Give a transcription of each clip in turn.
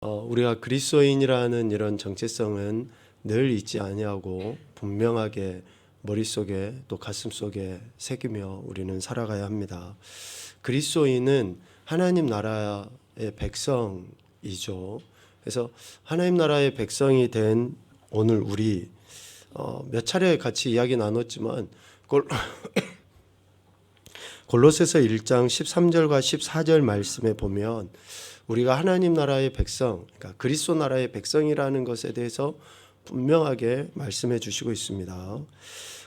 우리가 그리스도인이라는 이런 정체성은 늘 잊지 아니하고 분명하게 머릿속에 또 가슴속에 새기며 우리는 살아가야 합니다. 그리스도인은 하나님 나라의 백성이죠. 그래서 하나님 나라의 백성이 된 오늘 우리 몇 차례 같이 이야기 나눴지만 골로새서 1장 13절과 14절 말씀에 보면 우리가 하나님 나라의 백성, 그러니까 그리스도 나라의 백성이라는 것에 대해서 분명하게 말씀해 주시고 있습니다.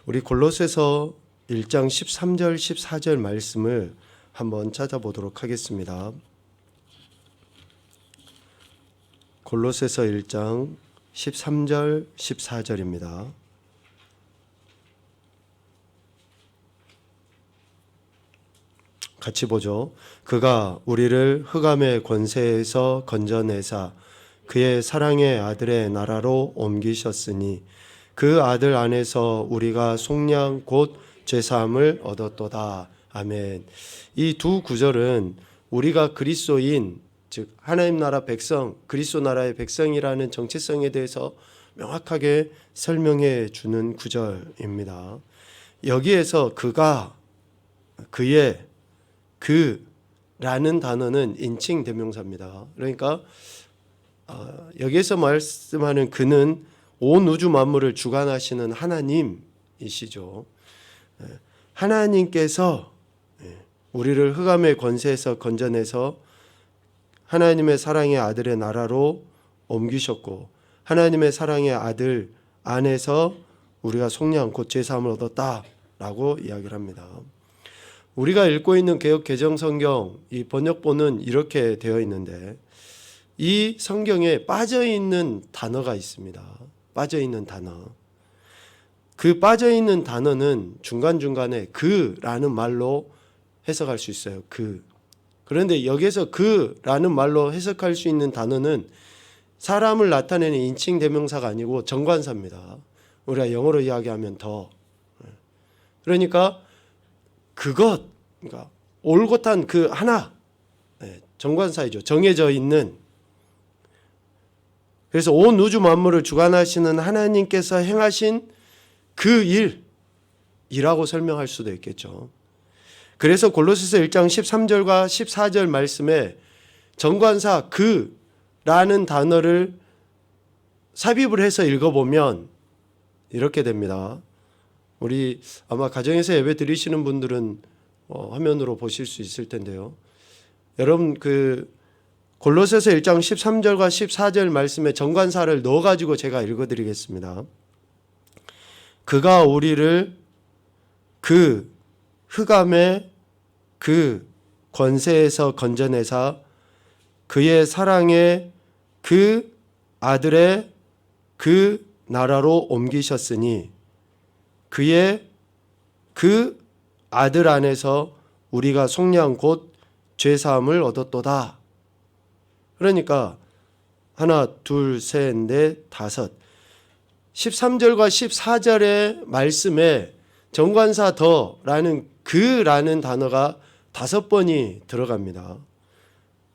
우리 골로새서 1장 13절 14절 말씀을 한번 찾아보도록 하겠습니다. 골로새서 1장 13절 14절입니다. 같이 보죠. 그가 우리를 흑암의 권세에서 건져내사 그의 사랑의 아들의 나라로 옮기셨으니 그 아들 안에서 우리가 속량 곧 죄사함을 얻었도다. 아멘. 이 두 구절은 우리가 그리스도인, 즉 하나님 나라 백성, 그리스도 나라의 백성이라는 정체성에 대해서 명확하게 설명해 주는 구절입니다. 여기에서 그가, 그의, 그라는 단어는 인칭 대명사입니다. 그러니까 여기에서 말씀하는 그는 온 우주 만물을 주관하시는 하나님이시죠. 하나님께서 우리를 흑암의 권세에서 건져내서 하나님의 사랑의 아들의 나라로 옮기셨고 하나님의 사랑의 아들 안에서 우리가 속량 곧 죄사함을 얻었다라고 이야기를 합니다. 우리가 읽고 있는 개역 개정 성경 이 번역본은 이렇게 되어 있는데 이 성경에 빠져 있는 단어가 있습니다. 빠져 있는 단어. 그 빠져 있는 단어는 중간중간에 그라는 말로 해석할 수 있어요. 그. 그런데 여기서 그라는 말로 해석할 수 있는 단어는 사람을 나타내는 인칭 대명사가 아니고 정관사입니다. 우리가 영어로 이야기하면 더. 그러니까 그것, 그러니까 올곧한 그 하나, 정관사이죠. 정해져 있는. 그래서 온 우주 만물을 주관하시는 하나님께서 행하신 그 일이라고 설명할 수도 있겠죠. 그래서 골로새서 1장 13절과 14절 말씀에 정관사 그라는 단어를 삽입을 해서 읽어보면 이렇게 됩니다. 우리 아마 가정에서 예배 드리시는 분들은 화면으로 보실 수 있을 텐데요. 여러분 그 골로새서 1장 13절과 14절 말씀에 정관사를 넣어가지고 제가 읽어드리겠습니다. 그가 우리를 그 흑암의 그 권세에서 건져내사 그의 사랑의 그 아들의 그 나라로 옮기셨으니 그의 그 아들 안에서 우리가 속량 곧 죄사함을 얻었도다. 그러니까 하나, 둘, 셋, 넷, 다섯 13절과 14절의 말씀에 정관사 더라는 그라는 단어가 5번이 들어갑니다.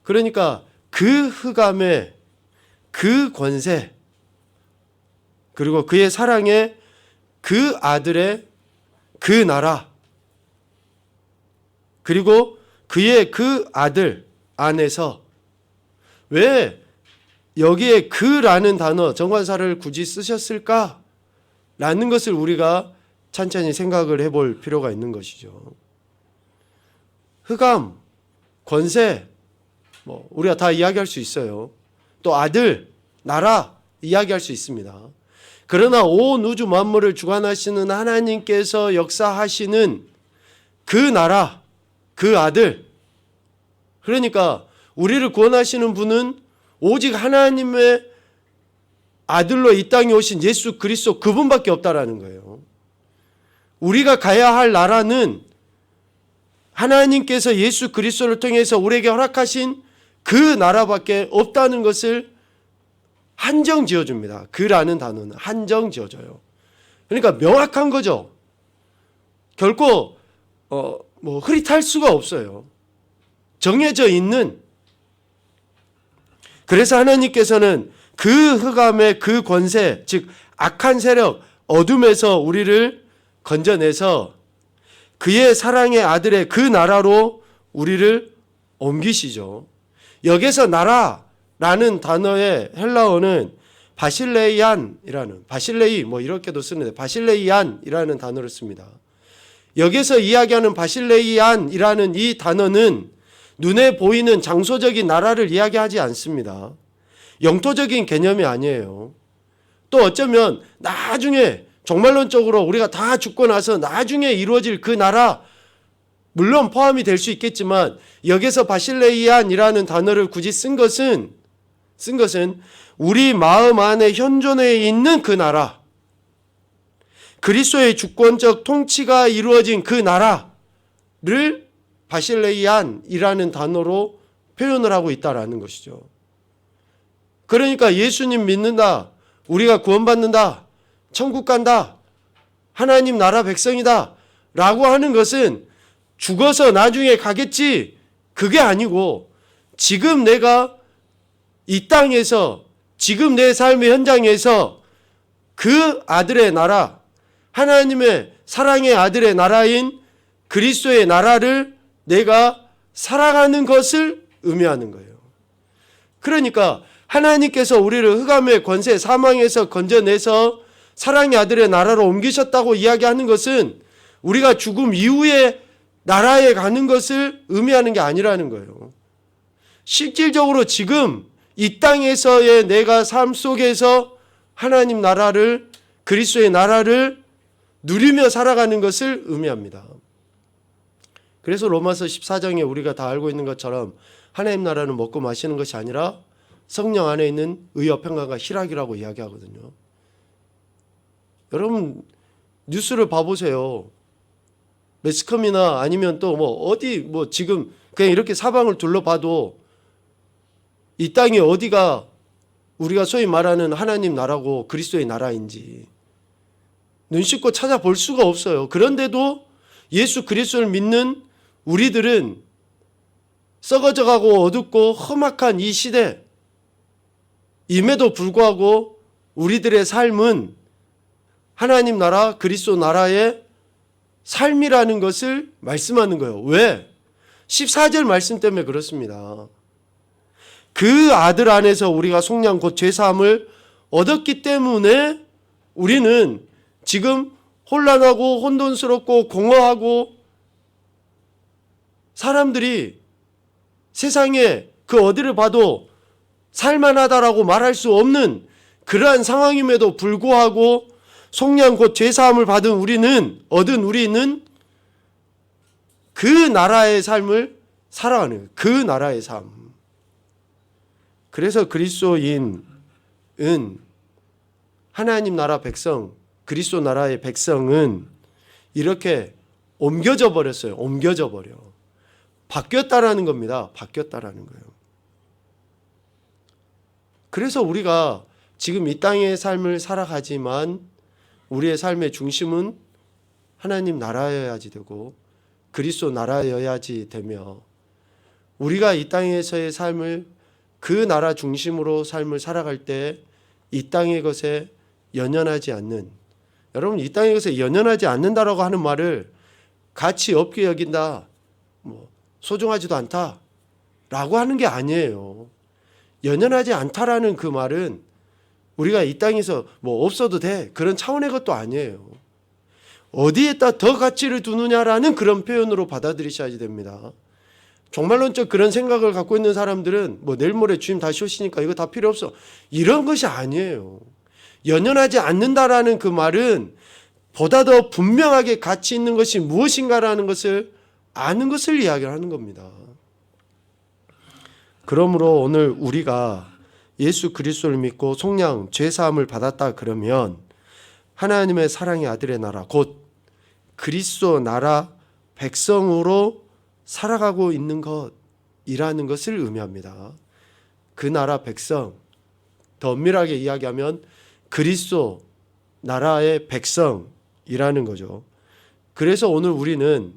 그러니까 그 흑암의 그 권세 그리고 그의 사랑의 그 아들의 그 나라 그리고 그의 그 아들 안에서 왜 여기에 그라는 단어 정관사를 굳이 쓰셨을까? 라는 것을 우리가 찬찬히 생각을 해볼 필요가 있는 것이죠. 흑암, 권세 우리가 다 이야기할 수 있어요. 또 아들, 나라 이야기할 수 있습니다. 그러나 온 우주 만물을 주관하시는 하나님께서 역사하시는 그 나라, 그 아들. 그러니까 우리를 구원하시는 분은 오직 하나님의 아들로 이 땅에 오신 예수 그리스도 그분밖에 없다라는 거예요. 우리가 가야 할 나라는 하나님께서 예수 그리스도를 통해서 우리에게 허락하신 그 나라밖에 없다는 것을 한정 지어줍니다. 그라는 단어는 한정 지어줘요. 그러니까 명확한 거죠. 결코 흐릿할 수가 없어요. 정해져 있는 그래서 하나님께서는 그 흑암의 그 권세, 즉 악한 세력, 어둠에서 우리를 건져내서 그의 사랑의 아들의 그 나라로 우리를 옮기시죠. 여기서 나라라는 단어의 헬라어는 바실레이 뭐 이렇게도 쓰는데 바실레이안이라는 단어를 씁니다. 여기서 이야기하는 바실레이안이라는 이 단어는 눈에 보이는 장소적인 나라를 이야기하지 않습니다. 영토적인 개념이 아니에요. 또 어쩌면 나중에 종말론적으로 우리가 다 죽고 나서 나중에 이루어질 그 나라, 물론 포함이 될 수 있겠지만 여기서 바실레이안이라는 단어를 굳이 쓴 것은 우리 마음 안에 현존해 있는 그 나라, 그리스도의 주권적 통치가 이루어진 그 나라를 바실레이안이라는 단어로 표현을 하고 있다라는 것이죠. 그러니까 예수님 믿는다, 우리가 구원받는다, 천국 간다, 하나님 나라 백성이다 라고 하는 것은 죽어서 나중에 가겠지, 그게 아니고 지금 내가 이 땅에서, 지금 내 삶의 현장에서 그 아들의 나라, 하나님의 사랑의 아들의 나라인 그리스도의 나라를 내가 살아가는 것을 의미하는 거예요. 그러니까 하나님께서 우리를 흑암의 권세, 사망에서 건져내서 사랑의 아들의 나라로 옮기셨다고 이야기하는 것은 우리가 죽음 이후에 나라에 가는 것을 의미하는 게 아니라는 거예요. 실질적으로 지금 이 땅에서의 내가 삶 속에서 하나님 나라를, 그리스도의 나라를 누리며 살아가는 것을 의미합니다. 그래서 로마서 14장에 우리가 다 알고 있는 것처럼 하나님 나라는 먹고 마시는 것이 아니라 성령 안에 있는 의와 평강과 희락이라고 이야기하거든요. 여러분 뉴스를 봐보세요. 매스컴이나 아니면 또 어디 지금 그냥 이렇게 사방을 둘러봐도 이 땅이 어디가 우리가 소위 말하는 하나님 나라고 그리스도의 나라인지 눈 씻고 찾아볼 수가 없어요. 그런데도 예수 그리스도를 믿는 우리들은 썩어져가고 어둡고 험악한 이 시대, 임에도 불구하고 우리들의 삶은 하나님 나라, 그리스도 나라의 삶이라는 것을 말씀하는 거예요. 왜? 14절 말씀 때문에 그렇습니다. 그 아들 안에서 우리가 속량 곧 죄사함을 얻었기 때문에 우리는 지금 혼란하고 혼돈스럽고 공허하고 사람들이 세상에 그 어디를 봐도 살만하다라고 말할 수 없는 그러한 상황임에도 불구하고 속량 곧 죄사함을 얻은 우리는 그 나라의 삶을 살아가는 거예요. 그 나라의 삶. 그래서 그리스도인은 하나님 나라 백성, 그리스도 나라의 백성은 이렇게 옮겨져 버렸어요. 옮겨져 버려. 바뀌었다라는 겁니다. 바뀌었다라는 거예요. 그래서 우리가 지금 이 땅의 삶을 살아가지만 우리의 삶의 중심은 하나님 나라여야지 되고 그리스도 나라여야지 되며 우리가 이 땅에서의 삶을 그 나라 중심으로 삶을 살아갈 때 이 땅의 것에 연연하지 않는, 여러분 이 땅의 것에 연연하지 않는다라고 하는 말을 가치 없게 여긴다, 소중하지도 않다라고 하는 게 아니에요. 연연하지 않다라는 그 말은 우리가 이 땅에서 없어도 돼 그런 차원의 것도 아니에요. 어디에다 더 가치를 두느냐라는 그런 표현으로 받아들이셔야지 됩니다. 종말론적 그런 생각을 갖고 있는 사람들은 내일 모레 주님 다시 오시니까 이거 다 필요 없어, 이런 것이 아니에요. 연연하지 않는다라는 그 말은 보다 더 분명하게 가치 있는 것이 무엇인가라는 것을 아는 것을 이야기하는 겁니다. 그러므로 오늘 우리가 예수 그리스도를 믿고 속량 죄사함을 받았다 그러면 하나님의 사랑의 아들의 나라 곧 그리스도 나라 백성으로 살아가고 있는 것이라는 것을 의미합니다. 그 나라 백성, 더 엄밀하게 이야기하면 그리스도 나라의 백성이라는 거죠. 그래서 오늘 우리는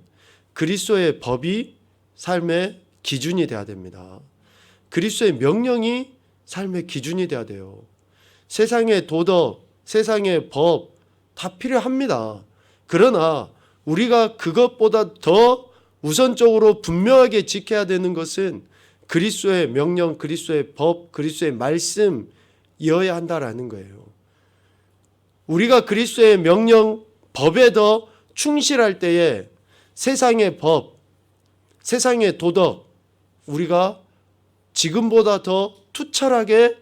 그리스도의 법이 삶의 기준이 되어야 됩니다. 그리스도의 명령이 삶의 기준이 돼야 돼요. 세상의 도덕, 세상의 법 다 필요합니다. 그러나 우리가 그것보다 더 우선적으로 분명하게 지켜야 되는 것은 그리스도의 명령, 그리스도의 법, 그리스도의 말씀이어야 한다라는 거예요. 우리가 그리스도의 명령, 법에 더 충실할 때에 세상의 법, 세상의 도덕 우리가 지금보다 더 투철하게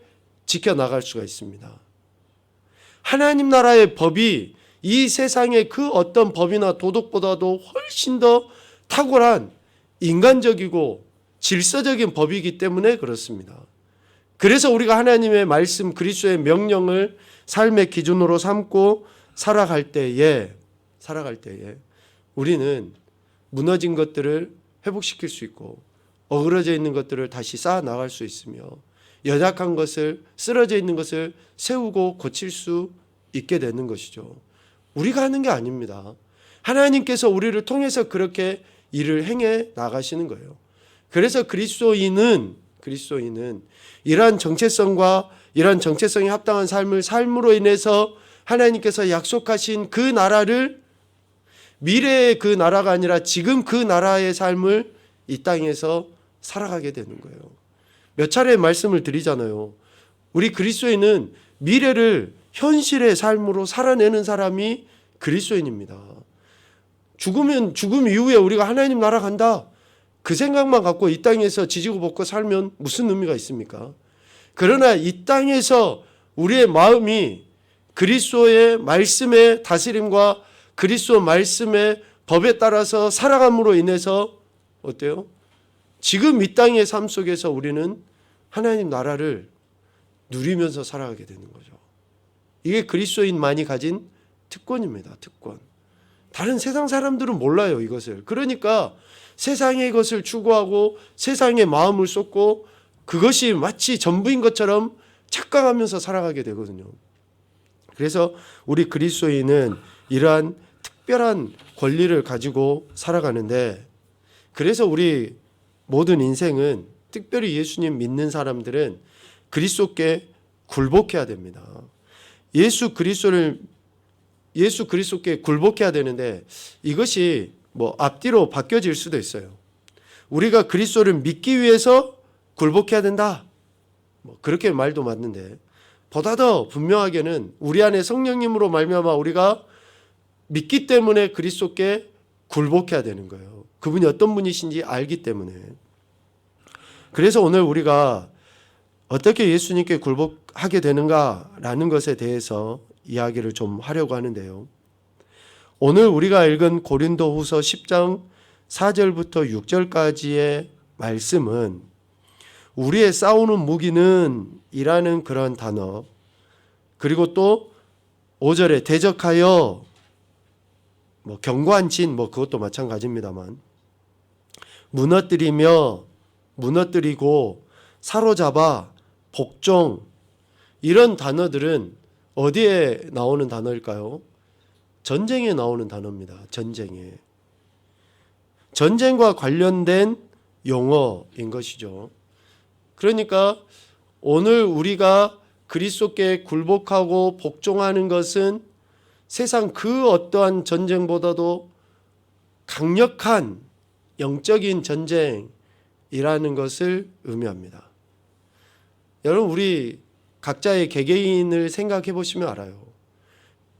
지켜나갈 수가 있습니다. 하나님 나라의 법이 이 세상의 그 어떤 법이나 도덕보다도 훨씬 더 탁월한 인간적이고 질서적인 법이기 때문에 그렇습니다. 그래서 우리가 하나님의 말씀, 그리스도의 명령을 삶의 기준으로 삼고 살아갈 때에 우리는 무너진 것들을 회복시킬 수 있고 어그러져 있는 것들을 다시 쌓아 나갈 수 있으며 연약한 것을, 쓰러져 있는 것을 세우고 고칠 수 있게 되는 것이죠. 우리가 하는 게 아닙니다. 하나님께서 우리를 통해서 그렇게 일을 행해 나가시는 거예요. 그래서 그리스도인은 이러한 정체성과 이러한 정체성에 합당한 삶으로 인해서 하나님께서 약속하신 그 나라를, 미래의 그 나라가 아니라 지금 그 나라의 삶을 이 땅에서 살아가게 되는 거예요. 몇 차례 말씀을 드리잖아요. 우리 그리스도인은 미래를 현실의 삶으로 살아내는 사람이 그리스도인입니다. 죽음 이후에 우리가 하나님 나라 간다, 그 생각만 갖고 이 땅에서 지지고 볶고 살면 무슨 의미가 있습니까? 그러나 이 땅에서 우리의 마음이 그리스도의 말씀의 다스림과 그리스도 말씀의 법에 따라서 살아감으로 인해서 어때요? 지금 이 땅의 삶 속에서 우리는 하나님 나라를 누리면서 살아가게 되는 거죠. 이게 그리스도인만이 가진 특권입니다. 특권. 다른 세상 사람들은 몰라요, 이것을. 그러니까 세상의 것을 추구하고 세상의 마음을 쏟고 그것이 마치 전부인 것처럼 착각하면서 살아가게 되거든요. 그래서 우리 그리스도인은 이러한 특별한 권리를 가지고 살아가는데, 그래서 우리 모든 인생은, 특별히 예수님 믿는 사람들은 그리스도께 굴복해야 됩니다. 예수 그리스도께 굴복해야 되는데 이것이 앞뒤로 바뀌어질 수도 있어요. 우리가 그리스도를 믿기 위해서 굴복해야 된다, 그렇게 말도 맞는데, 보다 더 분명하게는 우리 안에 성령님으로 말미암아 우리가 믿기 때문에 그리스도께 굴복해야 되는 거예요. 그분이 어떤 분이신지 알기 때문에. 그래서 오늘 우리가 어떻게 예수님께 굴복하게 되는가라는 것에 대해서 이야기를 좀 하려고 하는데요. 오늘 우리가 읽은 고린도후서 10장 4절부터 6절까지의 말씀은 우리의 싸우는 무기는 이라는 그런 단어, 그리고 또 5절에 대적하여 견고한 진, 그것도 마찬가지입니다만, 무너뜨리고 사로잡아, 복종, 이런 단어들은 어디에 나오는 단어일까요? 전쟁에 나오는 단어입니다. 전쟁과 관련된 용어인 것이죠. 그러니까 오늘 우리가 그리스도께 굴복하고 복종하는 것은 세상 그 어떠한 전쟁보다도 강력한 영적인 전쟁이라는 것을 의미합니다. 여러분, 우리 각자의 개개인을 생각해 보시면 알아요.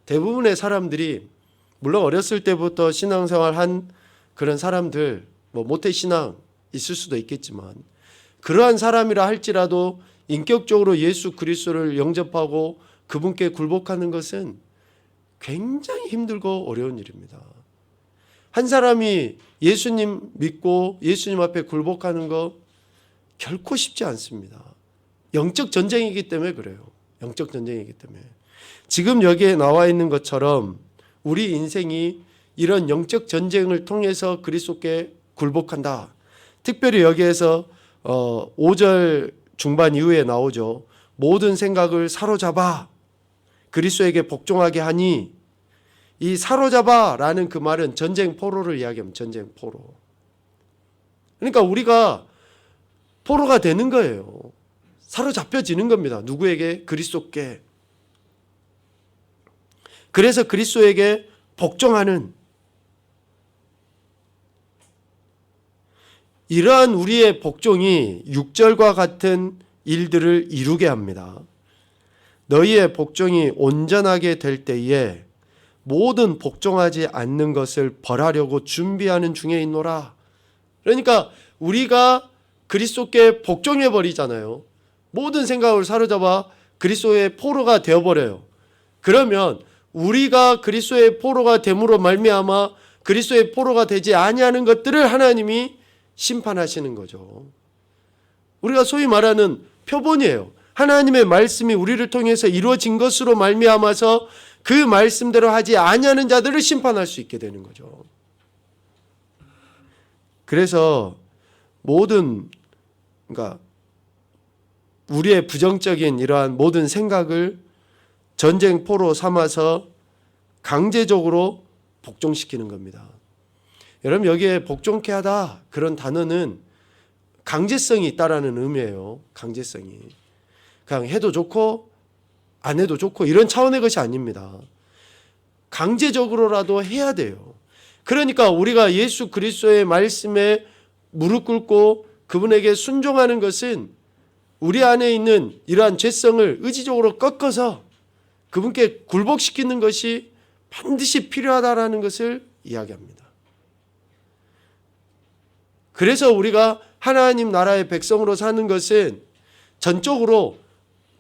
대부분의 사람들이, 물론 어렸을 때부터 신앙생활 한 그런 사람들, 모태신앙 있을 수도 있겠지만, 그러한 사람이라 할지라도 인격적으로 예수 그리스도를 영접하고 그분께 굴복하는 것은 굉장히 힘들고 어려운 일입니다. 한 사람이 예수님 믿고 예수님 앞에 굴복하는 거 결코 쉽지 않습니다. 영적 전쟁이기 때문에 그래요. 영적 전쟁이기 때문에. 지금 여기에 나와 있는 것처럼 우리 인생이 이런 영적 전쟁을 통해서 그리스도께 굴복한다. 특별히 여기에서 5절 중반 이후에 나오죠. 모든 생각을 사로잡아 그리스도에게 복종하게 하니, 이 사로잡아라는 그 말은 전쟁 포로를 이야기합니다. 전쟁 포로. 그러니까 우리가 포로가 되는 거예요. 사로잡혀지는 겁니다. 누구에게? 그리스도께. 그래서 그리스도에게 복종하는 이러한 우리의 복종이 6절과 같은 일들을 이루게 합니다. 너희의 복종이 온전하게 될 때에 모든 복종하지 않는 것을 벌하려고 준비하는 중에 있노라. 그러니까 우리가 그리스도께 복종해 버리잖아요. 모든 생각을 사로잡아 그리스도의 포로가 되어버려요. 그러면 우리가 그리스도의 포로가 됨으로 말미암아 그리스도의 포로가 되지 아니하는 것들을 하나님이 심판하시는 거죠. 우리가 소위 말하는 표본이에요. 하나님의 말씀이 우리를 통해서 이루어진 것으로 말미암아서 그 말씀대로 하지 아니하는 자들을 심판할 수 있게 되는 거죠. 그래서 그러니까 우리의 부정적인 이러한 모든 생각을 전쟁포로 삼아서 강제적으로 복종시키는 겁니다. 여러분, 여기에 복종케 하다 그런 단어는 강제성이 있다라는 의미예요. 강제성이. 그냥 해도 좋고 안 해도 좋고 이런 차원의 것이 아닙니다. 강제적으로라도 해야 돼요. 그러니까 우리가 예수 그리스도의 말씀에 무릎 꿇고 그분에게 순종하는 것은 우리 안에 있는 이러한 죄성을 의지적으로 꺾어서 그분께 굴복시키는 것이 반드시 필요하다라는 것을 이야기합니다. 그래서 우리가 하나님 나라의 백성으로 사는 것은 전적으로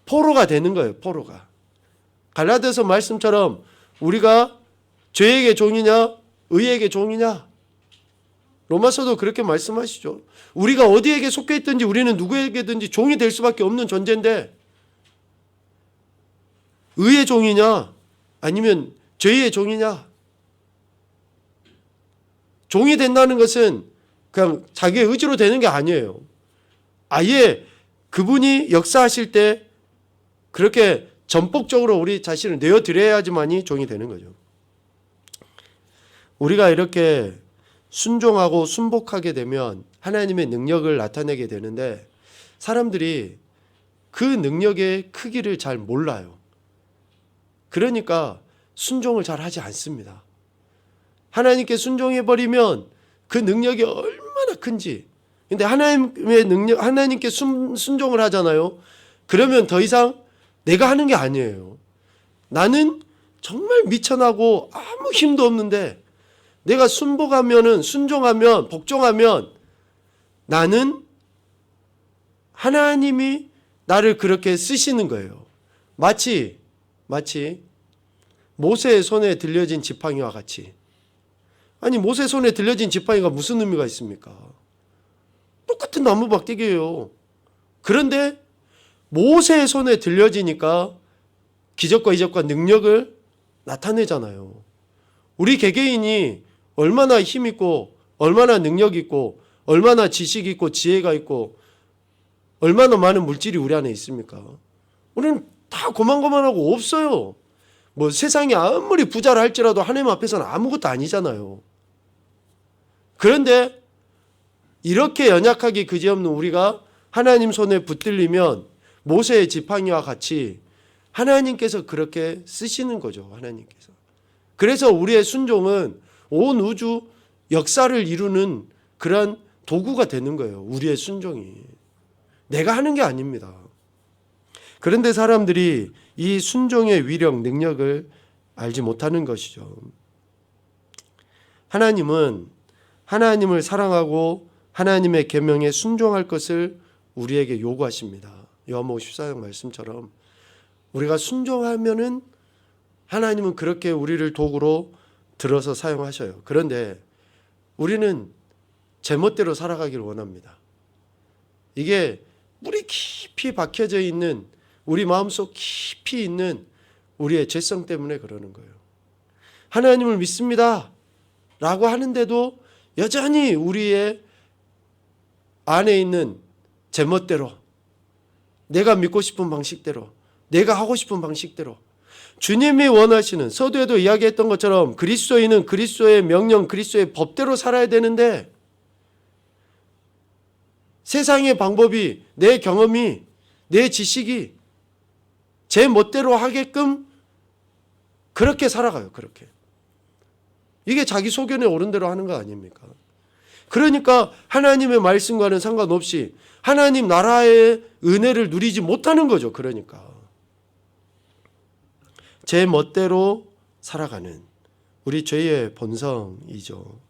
포로가 되는 거예요. 포로가. 갈라디아서 말씀처럼 우리가 죄에게 종이냐 의에게 종이냐. 로마서도 그렇게 말씀하시죠. 우리가 어디에게 속해 있든지 우리는 누구에게든지 종이 될 수밖에 없는 존재인데 의의 종이냐 아니면 죄의 종이냐. 종이 된다는 것은 그냥 자기의 의지로 되는 게 아니에요. 아예 그분이 역사하실 때 그렇게 전폭적으로 우리 자신을 내어드려야지만이 종이 되는 거죠. 우리가 이렇게 순종하고 순복하게 되면 하나님의 능력을 나타내게 되는데 사람들이 그 능력의 크기를 잘 몰라요. 그러니까 순종을 잘 하지 않습니다. 하나님께 순종해버리면 그 능력이 얼마나 큰지. 근데 하나님의 능력, 하나님께 순종을 하잖아요. 그러면 더 이상 내가 하는 게 아니에요. 나는 정말 미천하고 아무 힘도 없는데 내가 순종하면, 복종하면 나는 하나님이 나를 그렇게 쓰시는 거예요. 마치 모세의 손에 들려진 지팡이와 같이. 아니, 모세 손에 들려진 지팡이가 무슨 의미가 있습니까? 똑같은 나무 박대기예요. 그런데 모세의 손에 들려지니까 기적과 이적과 능력을 나타내잖아요. 우리 개개인이 얼마나 힘 있고 얼마나 능력 있고 얼마나 지식 있고 지혜가 있고 얼마나 많은 물질이 우리 안에 있습니까? 우리는 다 고만고만하고 없어요. 뭐 세상이 아무리 부자라 할지라도 하나님 앞에서는 아무것도 아니잖아요. 그런데 이렇게 연약하기 그지없는 우리가 하나님 손에 붙들리면 모세의 지팡이와 같이 하나님께서 그렇게 쓰시는 거죠. 하나님께서. 그래서 우리의 순종은 온 우주 역사를 이루는 그런 도구가 되는 거예요. 우리의 순종이. 내가 하는 게 아닙니다. 그런데 사람들이 이 순종의 위력, 능력을 알지 못하는 것이죠. 하나님은 하나님을 사랑하고 하나님의 계명에 순종할 것을 우리에게 요구하십니다. 요한복음 14장 말씀처럼 우리가 순종하면은 하나님은 그렇게 우리를 도구로 들어서 사용하셔요. 그런데 우리는 제멋대로 살아가기를 원합니다. 이게 물이 깊이 박혀져 있는 우리 마음속 깊이 있는 우리의 죄성 때문에 그러는 거예요. 하나님을 믿습니다 라고 하는데도 여전히 우리의 안에 있는 제멋대로 내가 믿고 싶은 방식대로 내가 하고 싶은 방식대로 주님이 원하시는 서두에도 이야기했던 것처럼 그리스도인은 그리스도의 명령 그리스도의 법대로 살아야 되는데 세상의 방법이 내 경험이 내 지식이 제 멋대로 하게끔 그렇게 살아가요. 그렇게. 이게 자기 소견에 옳은 대로 하는 거 아닙니까? 그러니까 하나님의 말씀과는 상관없이 하나님 나라의 은혜를 누리지 못하는 거죠. 그러니까 제 멋대로 살아가는 우리 죄의 본성이죠.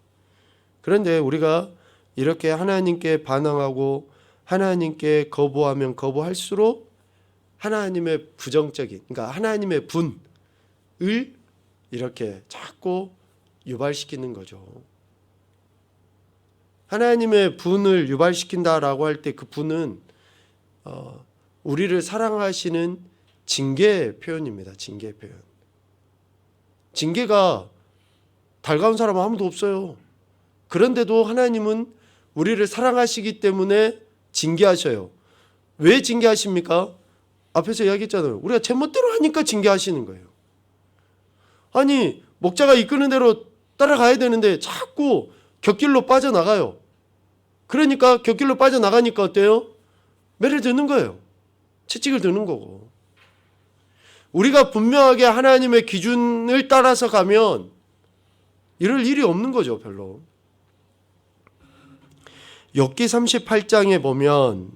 그런데 우리가 이렇게 하나님께 반항하고 하나님께 거부하면 거부할수록 하나님의 부정적인, 그러니까 하나님의 분을 이렇게 자꾸 유발시키는 거죠. 하나님의 분을 유발시킨다라고 할 때 그 분은 우리를 사랑하시는 징계 표현입니다. 징계 표현. 징계가 달가운 사람은 아무도 없어요. 그런데도 하나님은 우리를 사랑하시기 때문에 징계하셔요. 왜 징계하십니까? 앞에서 이야기했잖아요. 우리가 제멋대로 하니까 징계하시는 거예요. 아니 목자가 이끄는 대로 따라가야 되는데 자꾸 곁길로 빠져나가요. 그러니까 곁길로 빠져나가니까 어때요? 매를 드는 거예요. 채찍을 드는 거고. 우리가 분명하게 하나님의 기준을 따라서 가면 이럴 일이 없는 거죠. 별로. 욥기 38장에 보면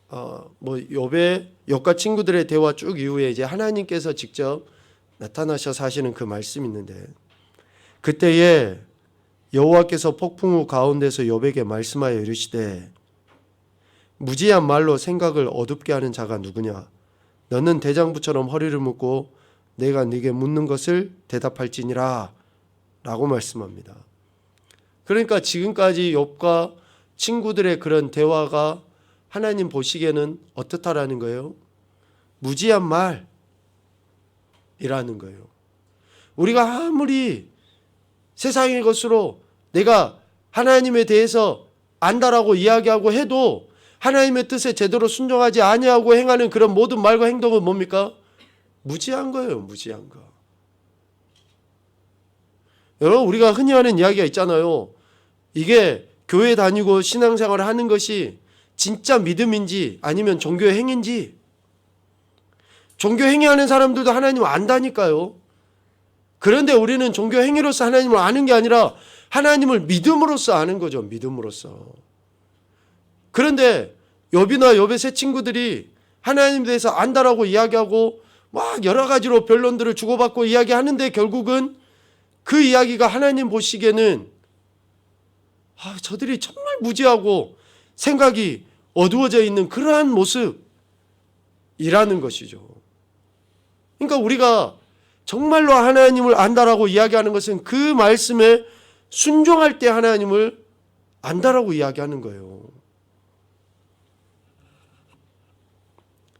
욥과 친구들의 대화 쭉 이후에 이제 하나님께서 직접 나타나셔서 하시는 그 말씀이 있는데, 그때에 여호와께서 폭풍 우 가운데서 욥에게 말씀하여 이르시되 무지한 말로 생각을 어둡게 하는 자가 누구냐? 너는 대장부처럼 허리를 묶고 내가 네게 묻는 것을 대답할지니라 라고 말씀합니다. 그러니까 지금까지 욥과 친구들의 그런 대화가 하나님 보시기에는 어떻다라는 거예요? 무지한 말이라는 거예요. 우리가 아무리 세상의 것으로 내가 하나님에 대해서 안다라고 이야기하고 해도 하나님의 뜻에 제대로 순종하지 아니하고 행하는 그런 모든 말과 행동은 뭡니까? 무지한 거예요. 무지한 거. 여러분, 우리가 흔히 하는 이야기가 있잖아요. 이게 교회 다니고 신앙생활을 하는 것이 진짜 믿음인지 아니면 종교의 행위인지. 종교 행위하는 사람들도 하나님을 안다니까요. 그런데 우리는 종교 행위로서 하나님을 아는 게 아니라 하나님을 믿음으로써 아는 거죠. 믿음으로써. 그런데 욥이나 욥의 세 친구들이 하나님에 대해서 안다라고 이야기하고 막 여러 가지로 변론들을 주고받고 이야기하는데 결국은 그 이야기가 하나님 보시기에는 저들이 정말 무지하고 생각이 어두워져 있는 그러한 모습이라는 것이죠. 그러니까 우리가 정말로 하나님을 안다라고 이야기하는 것은 그 말씀에 순종할 때 하나님을 안다라고 이야기하는 거예요.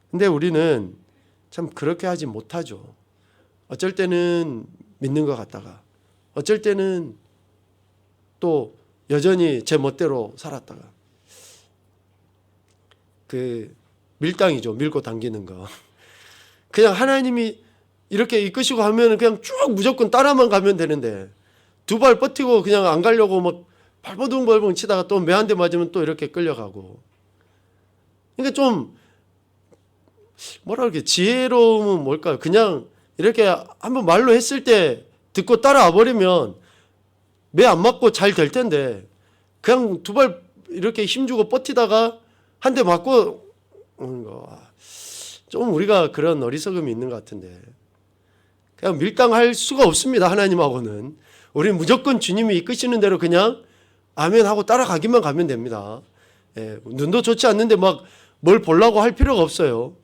근데 우리는 참 그렇게 하지 못하죠. 어쩔 때는 믿는 것 같다가 어쩔 때는 또 여전히 제 멋대로 살았다가 그 밀당이죠. 밀고 당기는 거. 그냥 하나님이 이렇게 이끄시고 하면 그냥 쭉 무조건 따라만 가면 되는데 두 발 뻗히고 그냥 안 가려고 막 발버둥발버둥 치다가 또 매 한 대 맞으면 또 이렇게 끌려가고. 그러니까 좀 뭐라 그럴게, 지혜로움은 뭘까요? 그냥 이렇게 한번 말로 했을 때 듣고 따라와 버리면 매 안 맞고 잘 될 텐데 그냥 두 발 이렇게 힘주고 버티다가 한 대 맞고 오는 거. 좀 우리가 그런 어리석음이 있는 것 같은데 그냥 밀당할 수가 없습니다. 하나님하고는. 우리는 무조건 주님이 이끄시는 대로 그냥 아멘 하고 따라가기만 가면 됩니다. 눈도 좋지 않는데 막 뭘 보려고 할 필요가 없어요.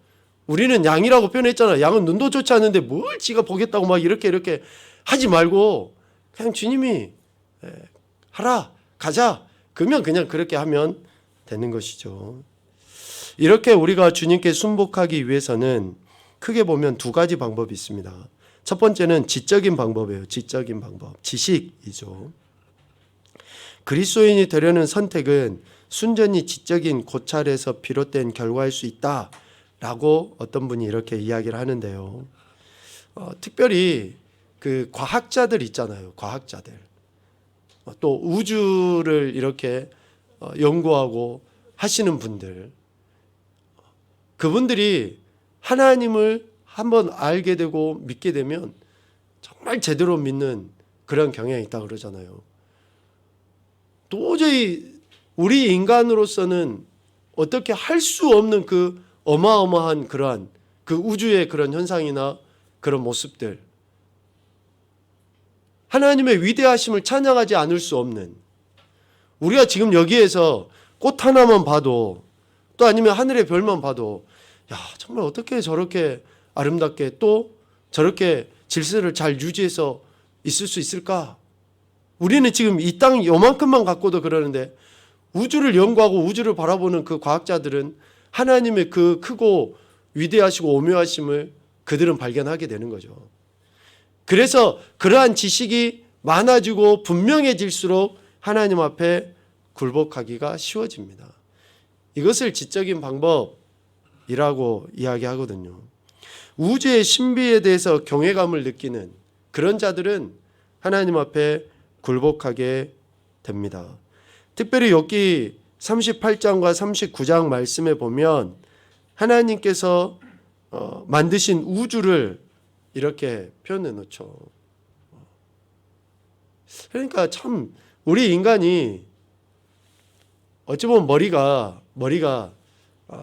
우리는 양이라고 표현했잖아요. 양은 눈도 좋지 않는데 뭘 지가 보겠다고 막 이렇게 하지 말고 그냥 주님이 하라, 가자. 그러면 그냥 그렇게 하면 되는 것이죠. 이렇게 우리가 주님께 순복하기 위해서는 크게 보면 두 가지 방법이 있습니다. 첫 번째는 지적인 방법이에요. 지적인 방법. 지식이죠. 그리스도인이 되려는 선택은 순전히 지적인 고찰에서 비롯된 결과일 수 있다라고 어떤 분이 이렇게 이야기를 하는데요. 특별히 그 과학자들 있잖아요. 과학자들. 또 우주를 이렇게 연구하고 하시는 분들, 그분들이 하나님을 한번 알게 되고 믿게 되면 정말 제대로 믿는 그런 경향이 있다고 그러잖아요. 도저히 우리 인간으로서는 어떻게 할 수 없는 그 어마어마한 그러한 그 우주의 그런 현상이나 그런 모습들, 하나님의 위대하심을 찬양하지 않을 수 없는, 우리가 지금 여기에서 꽃 하나만 봐도, 또 아니면 하늘의 별만 봐도 야, 정말 어떻게 저렇게 아름답게 또 저렇게 질서를 잘 유지해서 있을 수 있을까? 우리는 지금 이 땅 요만큼만 갖고도 그러는데, 우주를 연구하고 우주를 바라보는 그 과학자들은 하나님의 그 크고 위대하시고 오묘하심을 그들은 발견하게 되는 거죠. 그래서 그러한 지식이 많아지고 분명해질수록 하나님 앞에 굴복하기가 쉬워집니다. 이것을 지적인 방법이라고 이야기하거든요. 우주의 신비에 대해서 경외감을 느끼는 그런 자들은 하나님 앞에 굴복하게 됩니다. 특별히 욥기 38장과 39장 말씀에 보면 하나님께서 만드신 우주를 이렇게 표현해 놓죠. 그러니까 참 우리 인간이 어찌 보면 머리가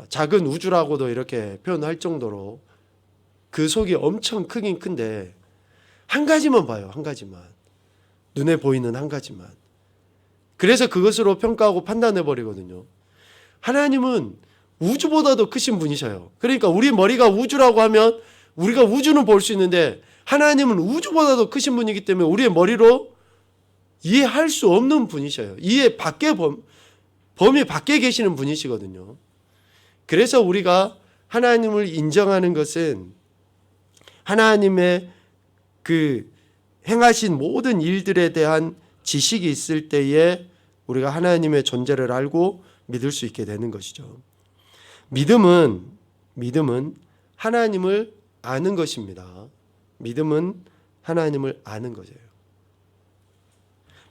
작은 우주라고도 이렇게 표현할 정도로 그 속이 엄청 크긴 큰데, 한 가지만 봐요. 한 가지만. 눈에 보이는 한 가지만. 그래서 그것으로 평가하고 판단해 버리거든요. 하나님은 우주보다도 크신 분이셔요. 그러니까 우리 머리가 우주라고 하면 우리가 우주는 볼 수 있는데, 하나님은 우주보다도 크신 분이기 때문에 우리의 머리로 이해할 수 없는 분이셔요. 이해 밖에 범위 밖에 계시는 분이시거든요. 그래서 우리가 하나님을 인정하는 것은 하나님의 그 행하신 모든 일들에 대한 지식이 있을 때에 우리가 하나님의 존재를 알고 믿을 수 있게 되는 것이죠. 믿음은 하나님을 아는 것입니다. 믿음은 하나님을 아는 거예요.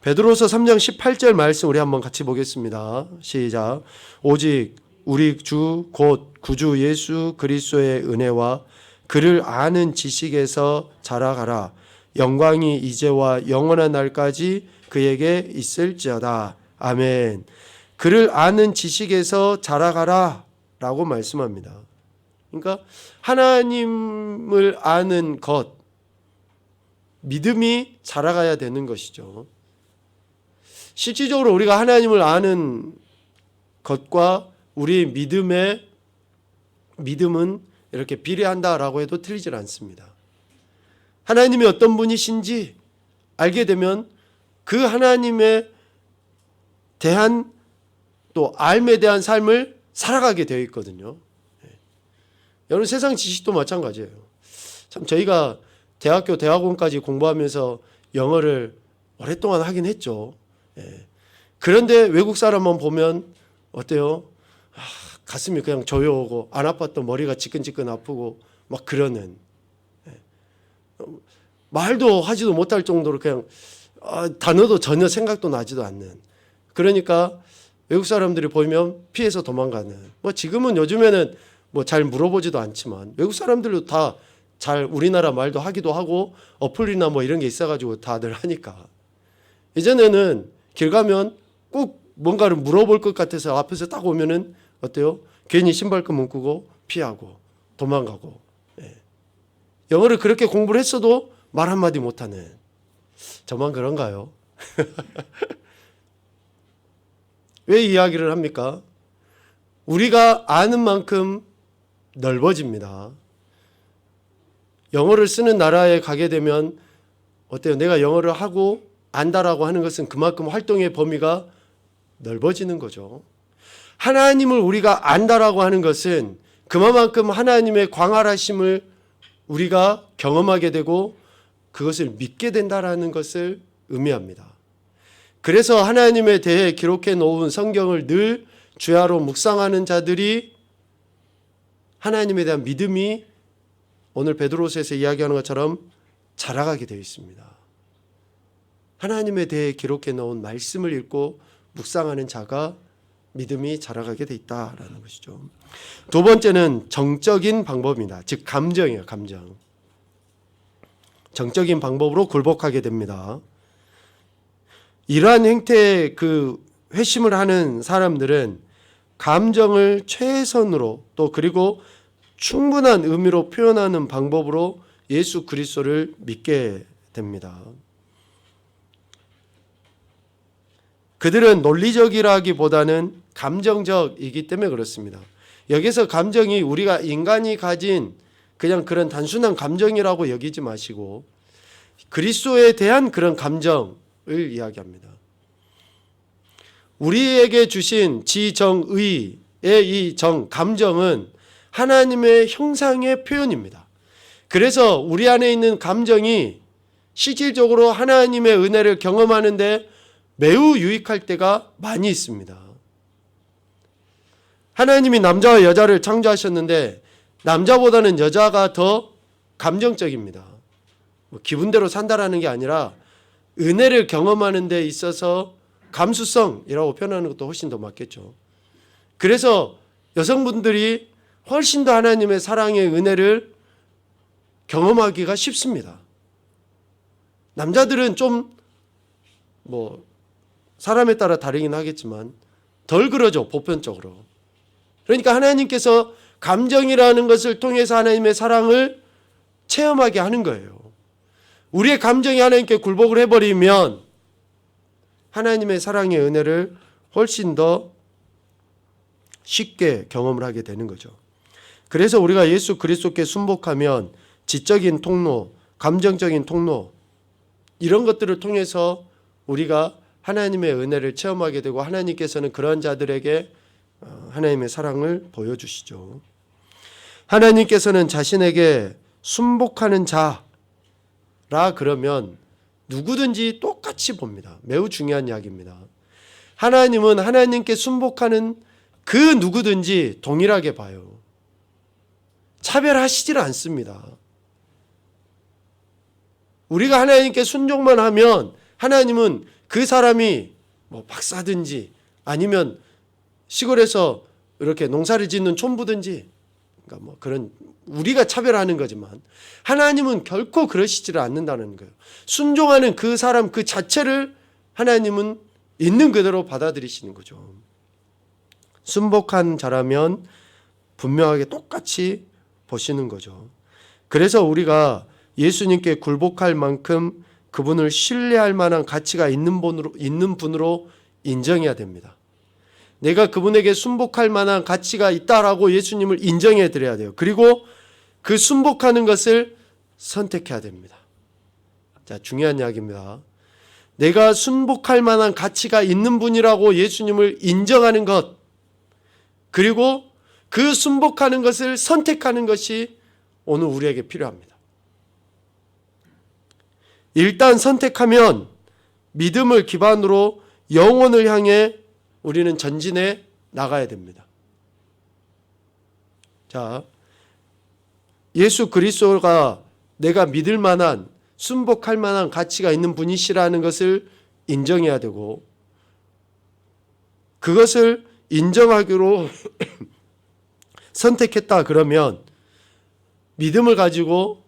베드로서 3장 18절 말씀 우리 한번 같이 보겠습니다. 시작. 오직 우리 주 곧 구주 예수 그리스도의 은혜와 그를 아는 지식에서 자라가라. 영광이 이제와 영원한 날까지 그에게 있을지어다. 아멘. 그를 아는 지식에서 자라가라 라고 말씀합니다. 그러니까 하나님을 아는 것, 믿음이 자라가야 되는 것이죠. 실질적으로 우리가 하나님을 아는 것과 우리 믿음은 이렇게 비례한다라고 해도 틀리질 않습니다. 하나님이 어떤 분이신지 알게 되면 그 하나님에 대한 또 알에 대한 삶을 살아가게 되어 있거든요. 여러분 세상 지식도 마찬가지예요. 참 저희가 대학원까지 공부하면서 영어를 오랫동안 하긴 했죠. 그런데 외국 사람만 보면 어때요? 가슴이 그냥 조여오고 안 아팠던 머리가 지끈지끈 아프고 막 그러는, 말도 하지도 못할 정도로 그냥 단어도 전혀 생각도 나지도 않는, 그러니까 외국 사람들이 보이면 피해서 도망가는, 뭐 지금은 요즘에는 뭐 잘 물어보지도 않지만 외국 사람들도 다 잘 우리나라 말도 하기도 하고 어플이나 뭐 이런 게 있어가지고 다들 하니까, 이전에는 길 가면 꼭 뭔가를 물어볼 것 같아서 앞에서 딱 오면은 어때요? 괜히 신발끈 묶고 피하고 도망가고, 영어를 그렇게 공부를 했어도 말 한마디 못하는, 저만 그런가요? 왜 이야기를 합니까? 우리가 아는 만큼 넓어집니다. 영어를 쓰는 나라에 가게 되면 어때요? 내가 영어를 하고 안다라고 하는 것은 그만큼 활동의 범위가 넓어지는 거죠. 하나님을 우리가 안다라고 하는 것은 그만큼 하나님의 광활하심을 우리가 경험하게 되고 그것을 믿게 된다라는 것을 의미합니다. 그래서 하나님에 대해 기록해 놓은 성경을 늘 주야로 묵상하는 자들이 하나님에 대한 믿음이 오늘 베드로서에서 이야기하는 것처럼 자라가게 되어 있습니다. 하나님에 대해 기록해 놓은 말씀을 읽고 묵상하는 자가 믿음이 자라가게 돼 있다라는 것이죠. 두 번째는 정적인 방법입니다. 즉 감정이에요. 감정. 정적인 방법으로 굴복하게 됩니다. 이러한 행태에 회심을 하는 사람들은 감정을 최선으로 또 그리고 충분한 의미로 표현하는 방법으로 예수 그리스도를 믿게 됩니다. 그들은 논리적이라기보다는 감정적이기 때문에 그렇습니다. 여기서 감정이 우리가 인간이 가진 그냥 그런 단순한 감정이라고 여기지 마시고 그리스도에 대한 그런 감정을 이야기합니다. 우리에게 주신 지정의의 이 감정은 하나님의 형상의 표현입니다. 그래서 우리 안에 있는 감정이 실질적으로 하나님의 은혜를 경험하는데 매우 유익할 때가 많이 있습니다. 하나님이 남자와 여자를 창조하셨는데 남자보다는 여자가 더 감정적입니다. 기분대로 산다라는 게 아니라 은혜를 경험하는 데 있어서 감수성이라고 표현하는 것도 훨씬 더 맞겠죠. 그래서 여성분들이 훨씬 더 하나님의 사랑의 은혜를 경험하기가 쉽습니다. 남자들은 좀 사람에 따라 다르긴 하겠지만 덜 그러죠, 보편적으로. 그러니까 하나님께서 감정이라는 것을 통해서 하나님의 사랑을 체험하게 하는 거예요. 우리의 감정이 하나님께 굴복을 해버리면 하나님의 사랑의 은혜를 훨씬 더 쉽게 경험을 하게 되는 거죠. 그래서 우리가 예수 그리스도께 순복하면 지적인 통로, 감정적인 통로 이런 것들을 통해서 우리가 하나님의 은혜를 체험하게 되고 하나님께서는 그런 자들에게 하나님의 사랑을 보여주시죠. 하나님께서는 자신에게 순복하는 자라 그러면 누구든지 똑같이 봅니다. 매우 중요한 이야기입니다. 하나님은 하나님께 순복하는 그 누구든지 동일하게 봐요. 차별하시질 않습니다. 우리가 하나님께 순종만 하면 하나님은 그 사람이 박사든지 아니면 시골에서 이렇게 농사를 짓는 촌부든지 그러니까 그런 우리가 차별하는 거지만 하나님은 결코 그러시지를 않는다는 거예요. 순종하는 그 사람 그 자체를 하나님은 있는 그대로 받아들이시는 거죠. 순복한 자라면 분명하게 똑같이 보시는 거죠. 그래서 우리가 예수님께 굴복할 만큼 그분을 신뢰할 만한 가치가 있는 분으로 인정해야 됩니다. 내가 그분에게 순복할 만한 가치가 있다라고 예수님을 인정해 드려야 돼요. 그리고 그 순복하는 것을 선택해야 됩니다. 자, 중요한 이야기입니다. 내가 순복할 만한 가치가 있는 분이라고 예수님을 인정하는 것, 그리고 그 순복하는 것을 선택하는 것이 오늘 우리에게 필요합니다. 일단 선택하면 믿음을 기반으로 영혼을 향해 우리는 전진해 나가야 됩니다. 자, 예수 그리스도가 내가 믿을 만한 순복할 만한 가치가 있는 분이시라는 것을 인정해야 되고 그것을 인정하기로 선택했다 그러면 믿음을 가지고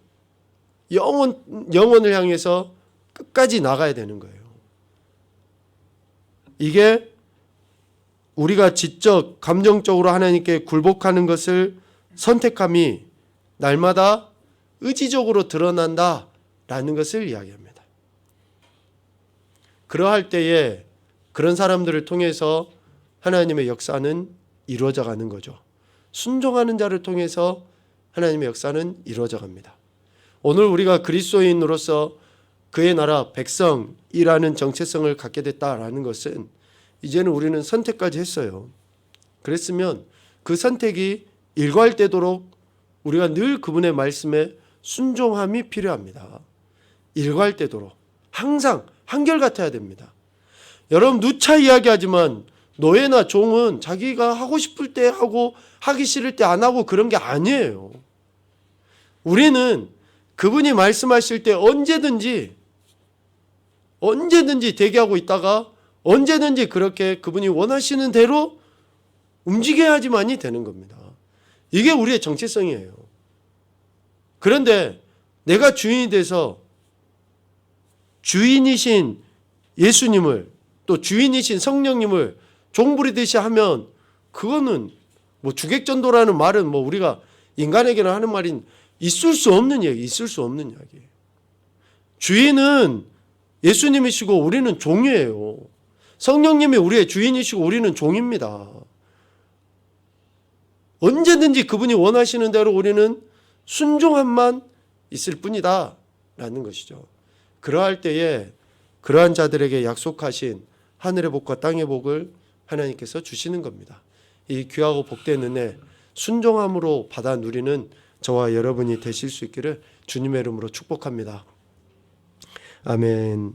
영혼을 향해서 끝까지 나가야 되는 거예요. 이게 우리가 지적, 감정적으로 하나님께 굴복하는 것을 선택함이 날마다 의지적으로 드러난다라는 것을 이야기합니다. 그러할 때에 그런 사람들을 통해서 하나님의 역사는 이루어져 가는 거죠. 순종하는 자를 통해서 하나님의 역사는 이루어져 갑니다. 오늘 우리가 그리스도인으로서 그의 나라 백성이라는 정체성을 갖게 됐다라는 것은 이제는 우리는 선택까지 했어요. 그랬으면 그 선택이 일관되도록 우리가 늘 그분의 말씀에 순종함이 필요합니다. 일관되도록 항상 한결같아야 됩니다. 여러분 누차 이야기하지만 노예나 종은 자기가 하고 싶을 때 하고 하기 싫을 때 안 하고 그런 게 아니에요. 우리는 그분이 말씀하실 때 언제든지 대기하고 있다가 언제든지 그렇게 그분이 원하시는 대로 움직여야지만이 되는 겁니다. 이게 우리의 정체성이에요. 그런데 내가 주인이 돼서 주인이신 예수님을 또 주인이신 성령님을 종부리듯이 하면 그거는 뭐 주객전도라는 말은 뭐 우리가 인간에게는 하는 말인 있을 수 없는 이야기, 있을 수 없는 이야기예요. 주인은 예수님이시고 우리는 종이에요. 성령님이 우리의 주인이시고 우리는 종입니다. 언제든지 그분이 원하시는 대로 우리는 순종함만 있을 뿐이다 라는 것이죠. 그러할 때에 그러한 자들에게 약속하신 하늘의 복과 땅의 복을 하나님께서 주시는 겁니다. 이 귀하고 복된 은혜 순종함으로 받아 누리는 저와 여러분이 되실 수 있기를 주님의 이름으로 축복합니다. 아멘.